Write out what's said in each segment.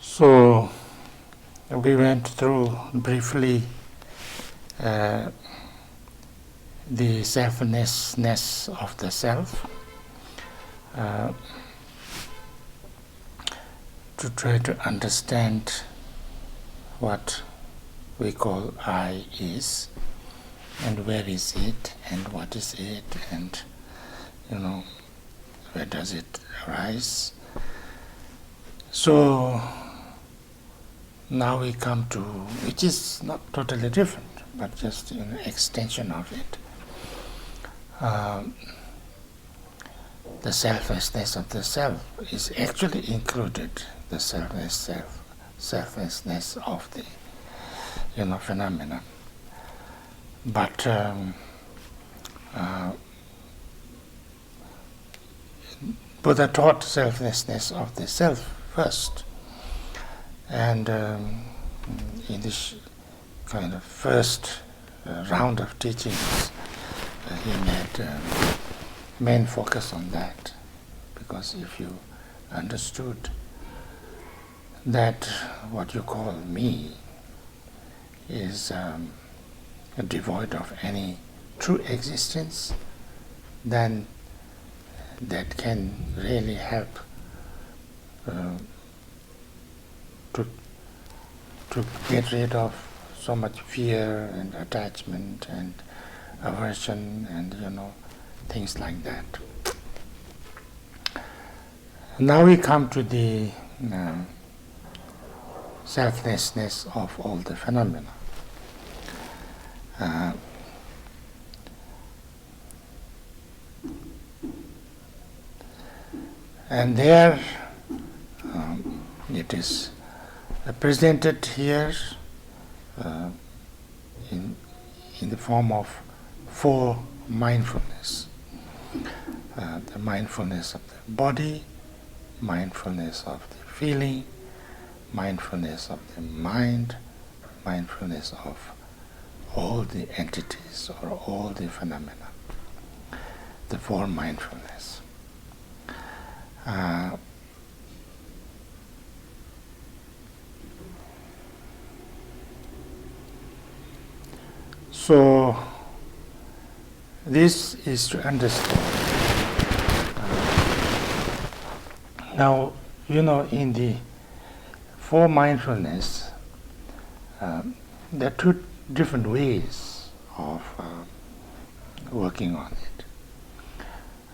So we went through briefly the selflessness of the self, to try to understand what we call I is, and where is it, and what is it, and where does it arise. So now we come to, which is not totally different, but just an extension of it. The selflessness of the self is actually included, the selflessness of the phenomena. But Buddha taught selflessness of the self first, and in this kind of first round of teachings, he made main focus on that, because if you understood that what you call me is devoid of any true existence, then that can really help to get rid of so much fear and attachment and aversion and things like that. Now we come to the selflessness of all the phenomena. And there it is presented here in the form of four mindfulness. The mindfulness of the body, mindfulness of the feeling, mindfulness of the mind, mindfulness of all the entities or all the phenomena. The four mindfulness. So this is to understand. Now, in the four mindfulness, there are two different ways of working on it.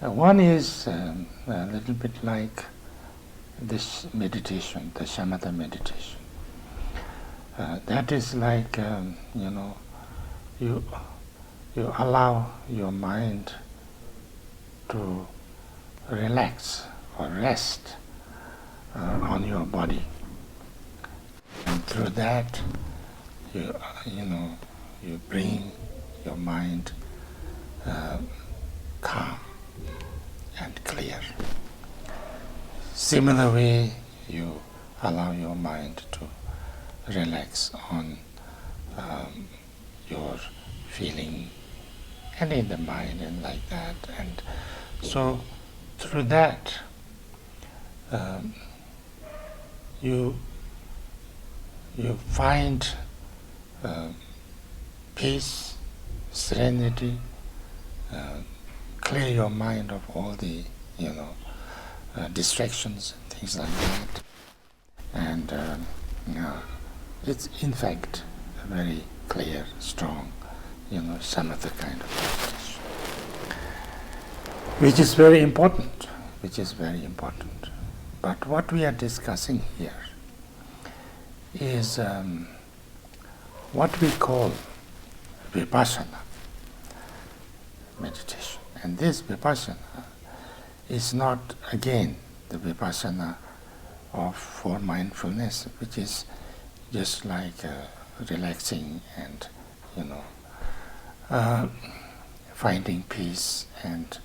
One is a little bit like this meditation, the shamatha meditation. That is like, you allow your mind to relax or rest on your body, and through that you bring your mind calm and clear. Similar way, you allow your mind to relax on your feeling and in the mind and like that. And so through that you find peace, serenity, clear your mind of all the distractions and things like that. And it's in fact a very clear, strong, samatha kind of meditation, which is very important. But what we are discussing here is what we call Vipassana meditation. And this Vipassana is not, again, the Vipassana of Four Mindfulness, which is just like relaxing and, finding peace and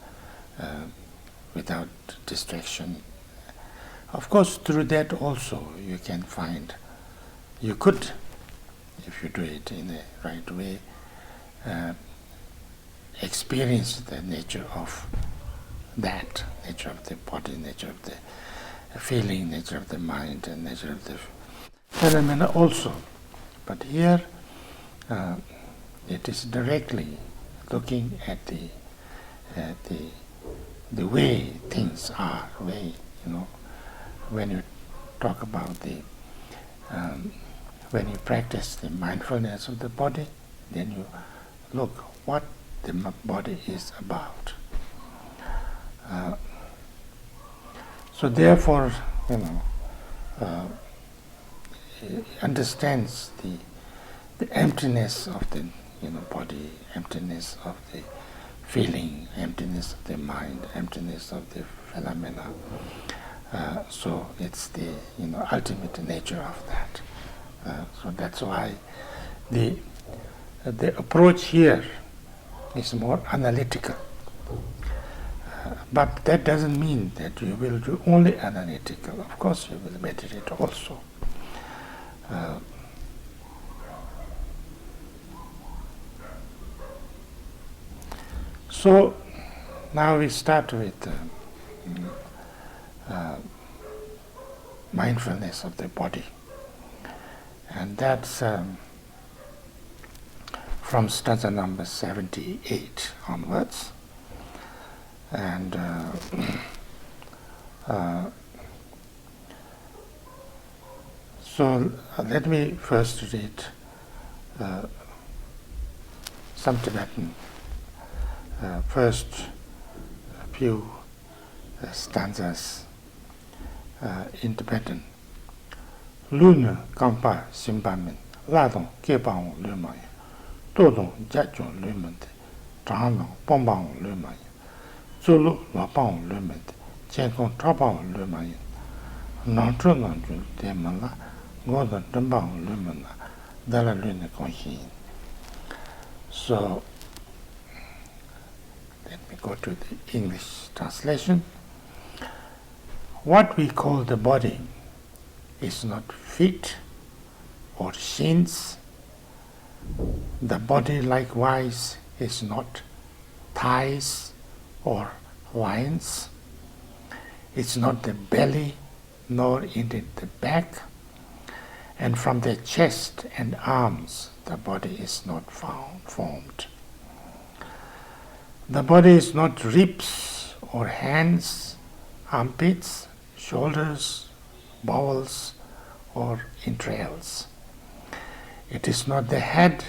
without distraction. Of course, through that also you could, if you do it in the right way, experience the nature of that, nature of the body, nature of the feeling, nature of the mind, and nature of the phenomena also. But here it is directly looking at the way things are, way, when you talk about when you practice the mindfulness of the body, then you look what the body is about. So therefore, understands the emptiness of the body, emptiness of the feeling, emptiness of the mind, emptiness of the phenomena. So it's the ultimate nature of that. So that's why the approach here is more analytical. But that doesn't mean that you will do only analytical. Of course, you will meditate also. So now we start with mindfulness of the body, and that's from stanza number 78 onwards. And so let me first read some Tibetan, first few stanzas in Tibetan. Luna kampa simbamin, ladong kebang lumay, todong jajong lumante, trano bombang lumay, zulu lapang lumante, chenkong trapang lumay, nanchu nanchu demala, ngodan dambang lumana, dala luna konghin. So let me go to the English translation. What we call the body is not feet or shins. The body likewise is not thighs or loins. It's not the belly, nor indeed the back. And from the chest and arms, the body is not formed. The body is not ribs or hands, armpits, shoulders, bowels, or entrails. It is not the head,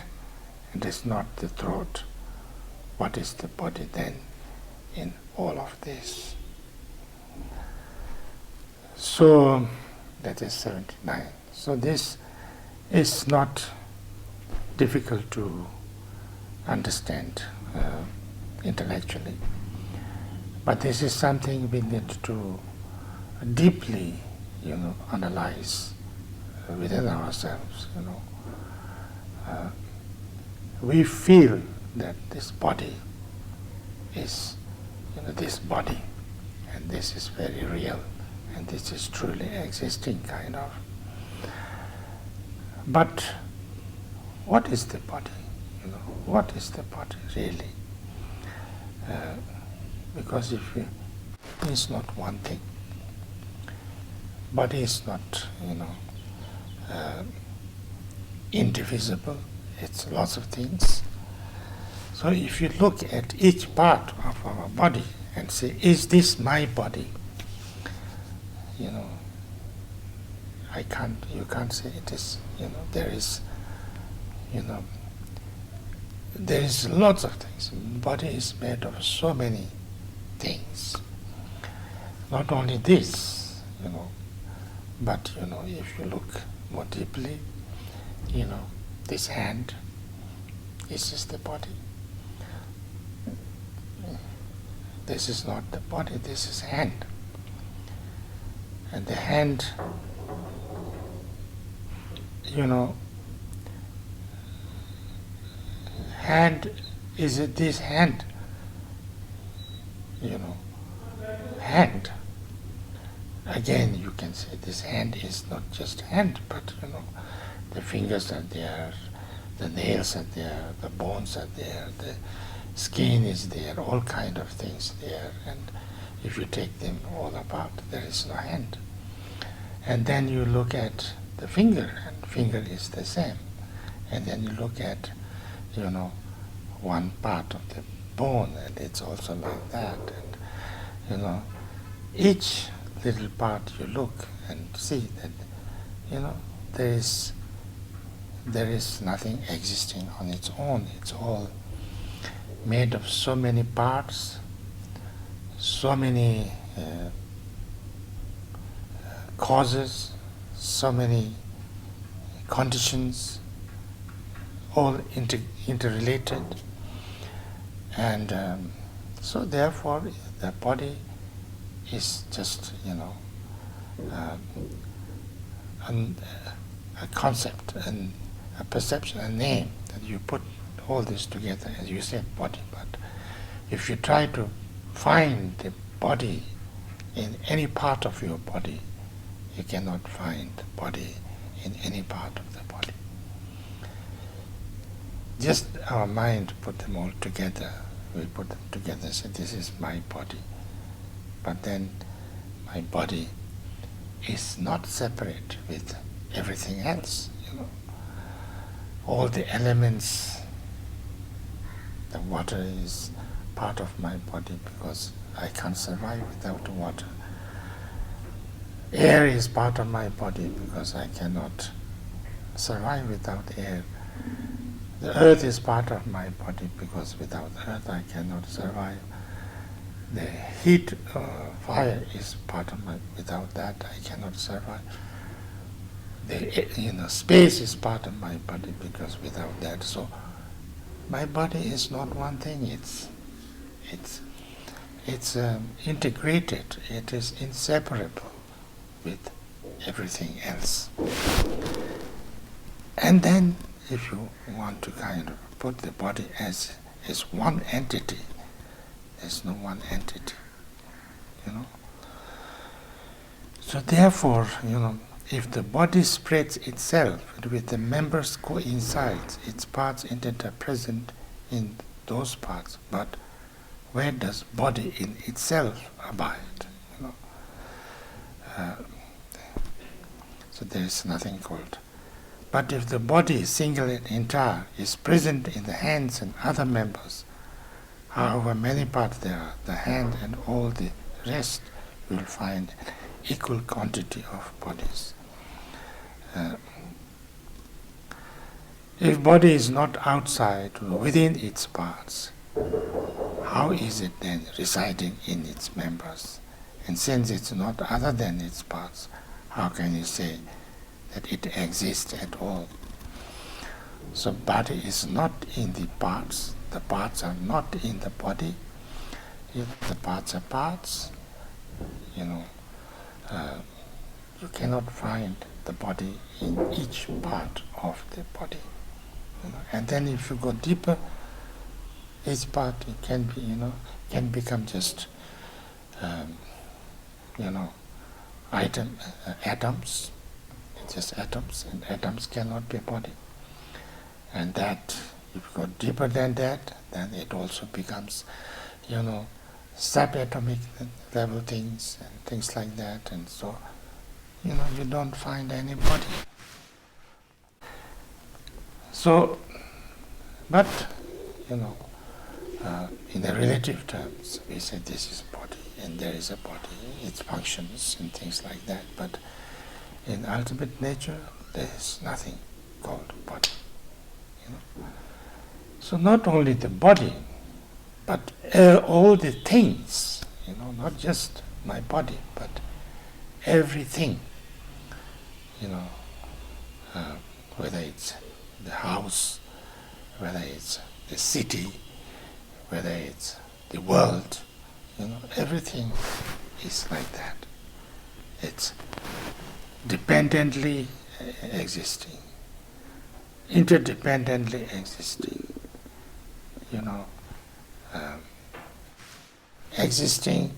it is not the throat. What is the body then in all of this? So that is 79. So this is not difficult to understand intellectually, but this is something we need to deeply, analyze within ourselves. We feel that this body is, this body, and this is very real, and this is truly existing, kind of. But what is the body? What is the body really? Because it's not one thing. Body is not, indivisible. It's lots of things. So if you look at each part of our body and say, is this my body? You can't say it is, there is lots of things. Body is made of so many things. Not only this, but if you look more deeply, this hand, this is the body. This is not the body, this is hand. And the hand, hand, is it this hand? Hand. Again, you can say this hand is not just hand, but the fingers are there, the nails are there, the bones are there, the skin is there, all kind of things there. And if you take them all apart, there is no hand. And then you look at the finger, and finger is the same. And then you look at, one part of the bone, and it's also like that. And, each little part you look and see that, there is nothing existing on its own. It's all made of so many parts, so many causes, so many conditions, all interrelated. And so therefore the body is just, a concept and a perception, a name that you put all this together, as you said, body. But if you try to find the body in any part of your body, you cannot find the body in any part of the body. Just our mind put them all together. We put them together and say, this is my body. But then my body is not separate with everything else. All the elements, the water is part of my body because I can't survive without water. Air is part of my body because I cannot survive without air. The earth is part of my body because without earth I cannot survive. The heat, fire is part of my, without that I cannot survive. The space is part of my body because without that, so my body is not one thing. It's integrated. It is inseparable with everything else. And then, if you want to kind of put the body as one entity, there's no one entity, So therefore, if the body spreads itself with the members coincides, its parts indeed are present in those parts, but where does body in itself abide? So there is nothing called. But if the body, single and entire, is present in the hands and other members, however many parts there are, the hand and all the rest, you will find equal quantity of bodies. If body is not outside, within its parts, how is it then residing in its members? And since it's not other than its parts, how can you say that it exists at all? So body is not in the parts are not in the body. If the parts are parts, you cannot find the body in each part of the body. And then if you go deeper, each part it can be, can become just, atoms. It's just atoms, and atoms cannot be a body. And that, if you go deeper than that, then it also becomes, subatomic level things and things like that, and so, you don't find any body. So, but, in the relative terms, we say this is a body, and there is a body, its functions and things like that, but in ultimate nature, there is nothing called body. So not only the body, but all the things, not just my body, but everything, whether it's the house, whether it's the city, whether it's the world, everything is like that. It's dependently existing, interdependently existing, existing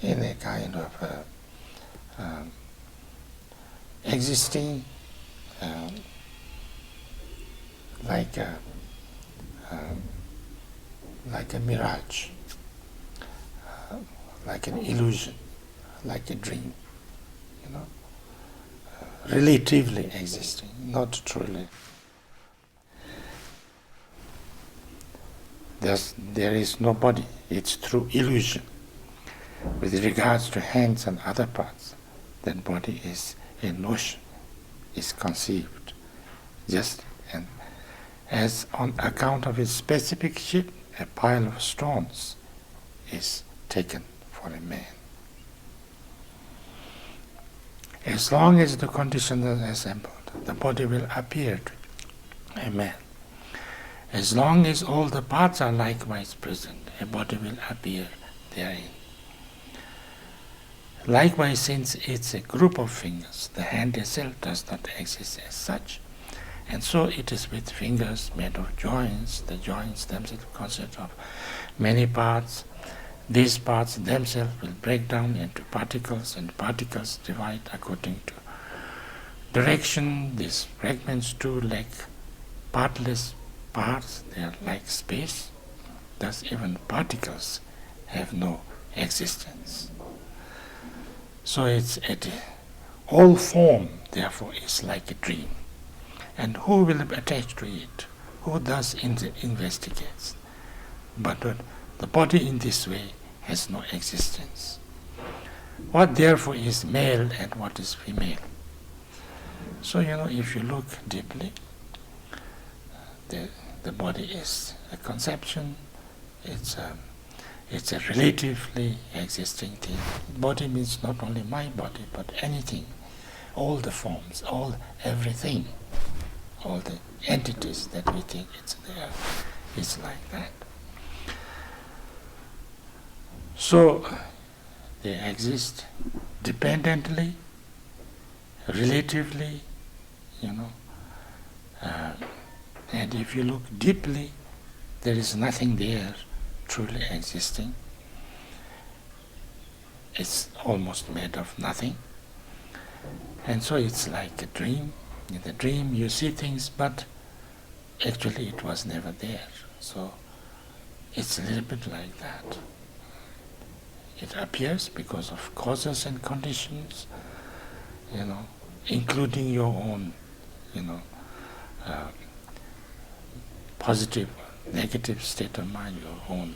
in a kind of existing like a mirage, like an illusion, like a dream. relatively existing, not truly. There is no body, it's through illusion. With regards to hands and other parts, that body is a notion, is conceived. Just and as on account of its specific shape, a pile of stones is taken for a man. As long as the conditions are assembled, the body will appear to a man. As long as all the parts are likewise present, a body will appear therein. Likewise, since it's a group of fingers, the hand itself does not exist as such. And so it is with fingers made of joints. The joints themselves consist of many parts. These parts themselves will break down into particles, and particles divide according to direction. These fragments too, like partless parts, they are like space. Thus even particles have no existence. So it's all form, therefore, is like a dream. And who will attach to it? Who thus investigates? But the body in this way has no existence. What therefore is male and what is female? So if you look deeply, the body is a conception. It's a relatively existing thing. Body means not only my body, but anything, all the forms, everything, all the entities that we think it's there, it's like that. So they exist dependently, relatively, and if you look deeply, there is nothing there truly existing. It's almost made of nothing. And so it's like a dream. In the dream you see things, but actually it was never there. So it's a little bit like that. It appears because of causes and conditions, including your own, positive, negative state of mind, your own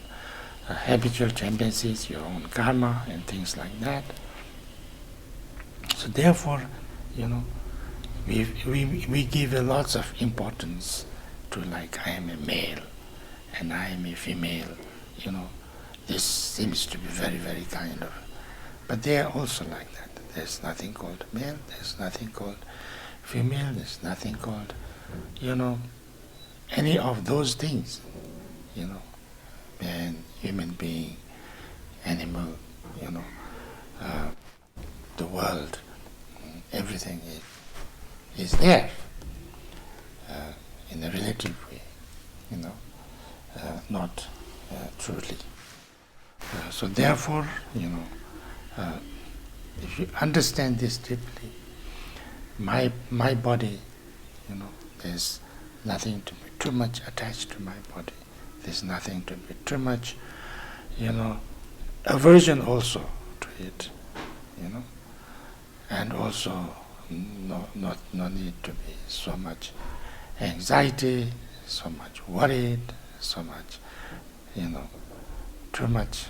habitual tendencies, your own karma, and things like that. So therefore, we give a lot of importance to, like, I am a male and I am a female. This seems to be very, very kind of. But they are also like that. There's nothing called male. There's nothing called female. There's nothing called, any of those things. Man, human being, animal, the world, everything is there in a relative way, not truly. So therefore, if you understand this deeply, my body, there's nothing to be too much attached to my body. There's nothing to be too much, aversion also to it, and also no need to be so much anxiety, so much worried, so much, too much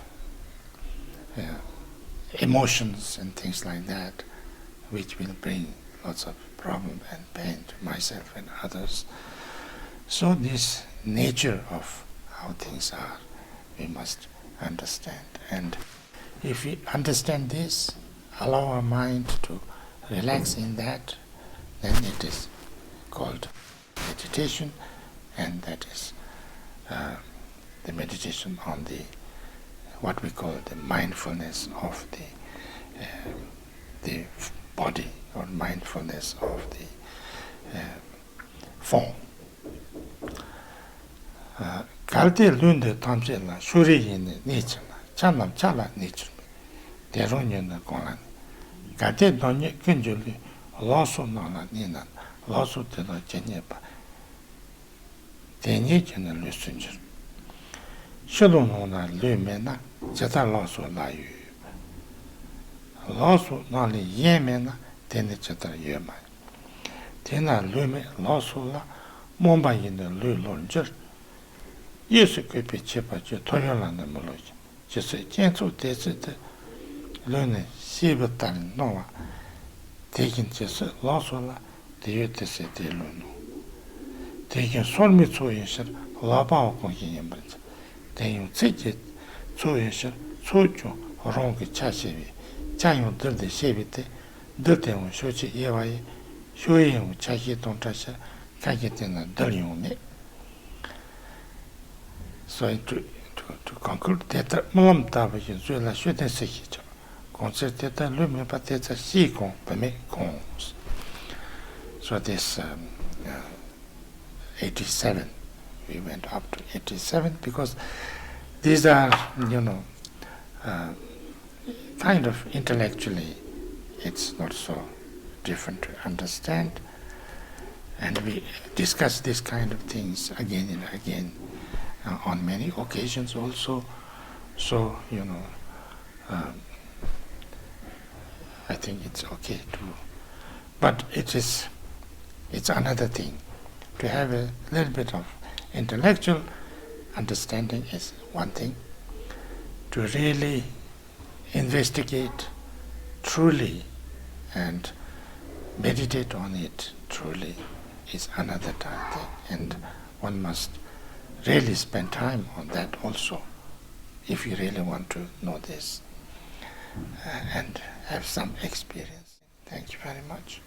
emotions and things like that, which will bring lots of problem and pain to myself and others. So this nature of how things are, we must understand. And if we understand this, allow our mind to relax in that, then it is called meditation, and that is the meditation on the what we call the mindfulness of the body, or mindfulness of the form. Kalte lunde tamse la shuri yin nature la chanam chala nature derunye na kolan. Kalte donye kunjuli loso na la nina loso te la jenye pa tenye jena lu sunjir. Shilun na lu me na jeta loso la yu. losu nali yeme na tene chatra yema. Tena lume losu la momba yinda lu lonjir. Yesu kupi chepa che toyolanda moloji. Jesu jensu desi de lune shibatari nowa. Tekin jesu losu la deyo desi de lunu. Tekin solmi tsuyenshir labao kongin yambarja. Tekin tsiki tsuyenshir tsuju rongi chashevi. Chanyong dirde shevite dirde shochi yewaye shoyeng chashi tongchasha kage tena diryong me. So to conclude, teta mulam taba yin zui la shuten seki cha. Gongse teta lume pa teta si gong pame gongs. So this 87, we went up to 87 because these are, kind of intellectually, it's not so different to understand. And we discuss these kind of things again and again on many occasions also. So, I think it's okay to, but it's another thing. To have a little bit of intellectual understanding is one thing. To really investigate truly and meditate on it truly is another type thing. And one must really spend time on that also if you really want to know this and have some experience. Thank you very much.